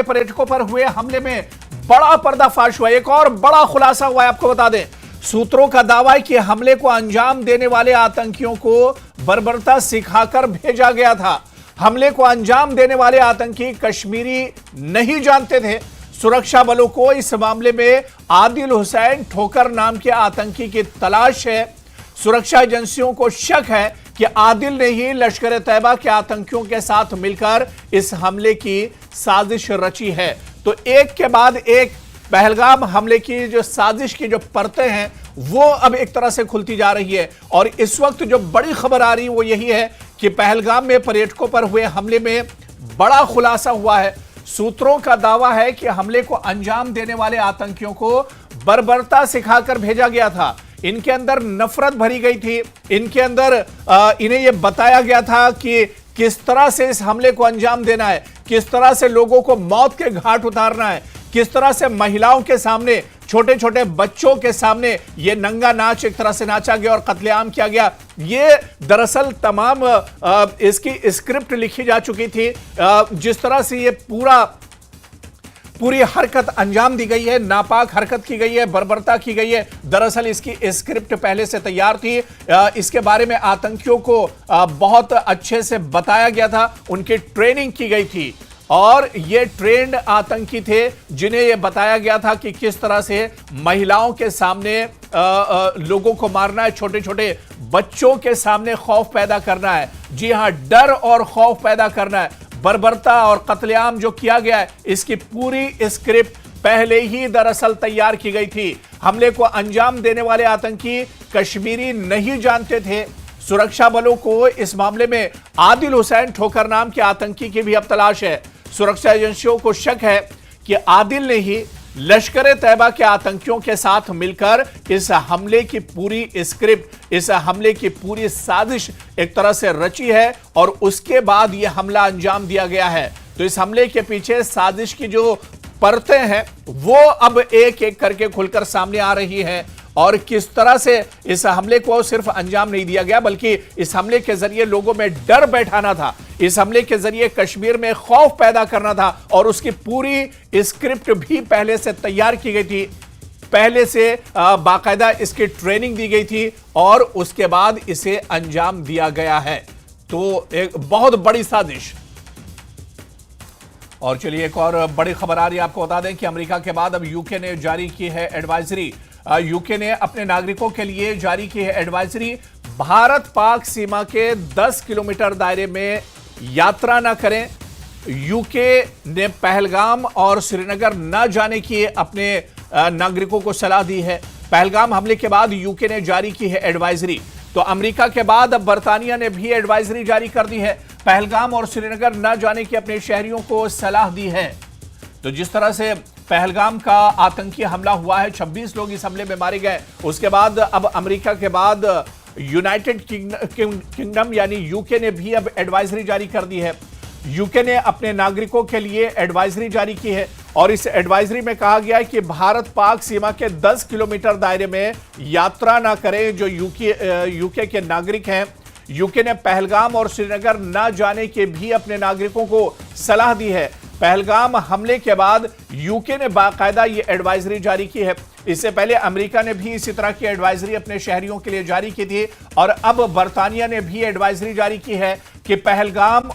में पर्यटकों पर हुए हमले में बड़ा पर्दाफाश हुआ। एक और बड़ा खुलासा हुआ है, आपको बता दें। सूत्रों का दावा है कि हमले को अंजाम देने वाले आतंकियों को बर्बरता सिखाकर भेजा गया था। हमले को अंजाम देने वाले आतंकी कश्मीरी नहीं जानते थे। सुरक्षा बलों को इस मामले में आदिल हुसैन ठोकर नाम के आतंकी की तलाश है। सुरक्षा एजेंसियों को शक है कि आदिल ने ही लश्कर तैयबा के आतंकियों के साथ मिलकर इस हमले की साजिश रची है। तो एक के बाद एक पहलगाम हमले की जो साजिश की जो परतें हैं वो अब एक तरह से खुलती जा रही है। और इस वक्त जो बड़ी खबर आ रही है वो यही है कि पहलगाम में पर्यटकों पर हुए हमले में बड़ा खुलासा हुआ है। सूत्रों का दावा है कि हमले को अंजाम देने वाले आतंकियों को बर्बरता सिखाकर भेजा गया था। इनके अंदर नफरत भरी गई थी। इनके अंदर इन्हें यह बताया गया था कि किस तरह से इस हमले को अंजाम देना है, किस तरह से लोगों को मौत के घाट उतारना है, किस तरह से महिलाओं के सामने, छोटे छोटे बच्चों के सामने ये नंगा नाच एक तरह से नाचा गया और कत्लेआम किया गया। ये दरअसल तमाम इसकी स्क्रिप्ट लिखी जा चुकी थी। जिस तरह से ये पूरी हरकत अंजाम दी गई है, नापाक हरकत की गई है, बर्बरता की गई है, दरअसल इसकी स्क्रिप्ट पहले से तैयार थी। इसके बारे में आतंकियों को बहुत अच्छे से बताया गया था, उनकी ट्रेनिंग की गई थी और ये ट्रेंड आतंकी थे जिन्हें यह बताया गया था कि किस तरह से महिलाओं के सामने लोगों को मारना है, छोटे छोटे बच्चों के सामने खौफ पैदा करना है। जी हां, डर और खौफ पैदा करना है। बर्बरता और कत्लेआम जो किया गया है, इसकी पूरी स्क्रिप्ट पहले ही दरअसल तैयार की गई थी। हमले को अंजाम देने वाले आतंकी कश्मीरी नहीं जानते थे। सुरक्षा बलों को इस मामले में आदिल हुसैन ठोकर नाम के आतंकी की भी अब तलाश है। सुरक्षा एजेंसियों को शक है कि आदिल ने ही लश्कर तैयबा के आतंकियों के साथ मिलकर इस हमले की पूरी स्क्रिप्ट, इस हमले की पूरी साजिश एक तरह से रची है और उसके बाद यह हमला अंजाम दिया गया है। तो इस हमले के पीछे साजिश की जो परतें हैं वो अब एक एक करके खुलकर सामने आ रही हैं। और किस तरह से इस हमले को सिर्फ अंजाम नहीं दिया गया बल्कि इस हमले के जरिए लोगों में डर बैठाना था, इस हमले के जरिए कश्मीर में खौफ पैदा करना था और उसकी पूरी स्क्रिप्ट भी पहले से तैयार की गई थी, पहले से बाकायदा इसकी ट्रेनिंग दी गई थी और उसके बाद इसे अंजाम दिया गया है। तो एक बहुत बड़ी साजिश। और चलिए एक और बड़ी खबर आ रही है, आपको बता दें कि अमेरिका के बाद अब यूके ने जारी की है एडवाइजरी। यूके ने अपने नागरिकों के लिए जारी की है एडवाइजरी। भारत पाक सीमा के 10 किलोमीटर दायरे में यात्रा न करें। यूके ने पहलगाम और श्रीनगर न जाने की अपने नागरिकों को सलाह दी है। पहलगाम हमले के बाद यूके ने जारी की है एडवाइजरी। तो अमेरिका के बाद अब बर्तानिया ने भी एडवाइजरी जारी कर दी है। पहलगाम और श्रीनगर न जाने की अपने शहरियों को सलाह दी है। तो जिस तरह से पहलगाम का आतंकी हमला हुआ है, 26 लोग इस हमले में मारे गए, उसके बाद अब अमेरिका के बाद यूनाइटेड किंगडम यानी यूके ने भी अब एडवाइजरी जारी कर दी है। यूके ने अपने नागरिकों के लिए एडवाइजरी जारी की है और इस एडवाइजरी में कहा गया है कि भारत पाक सीमा के 10 किलोमीटर दायरे में यात्रा ना करें जो यूके के नागरिक हैं। यूके ने पहलगाम और श्रीनगर न जाने के भी अपने नागरिकों को सलाह दी है। पहलगाम हमले के बाद यूके ने बाकायदा ये एडवाइजरी जारी की है। इससे पहले अमेरिका ने भी इसी तरह की एडवाइजरी अपने शहरियों के लिए जारी की थी और अब बर्तानिया ने भी एडवाइजरी जारी की है कि पहलगाम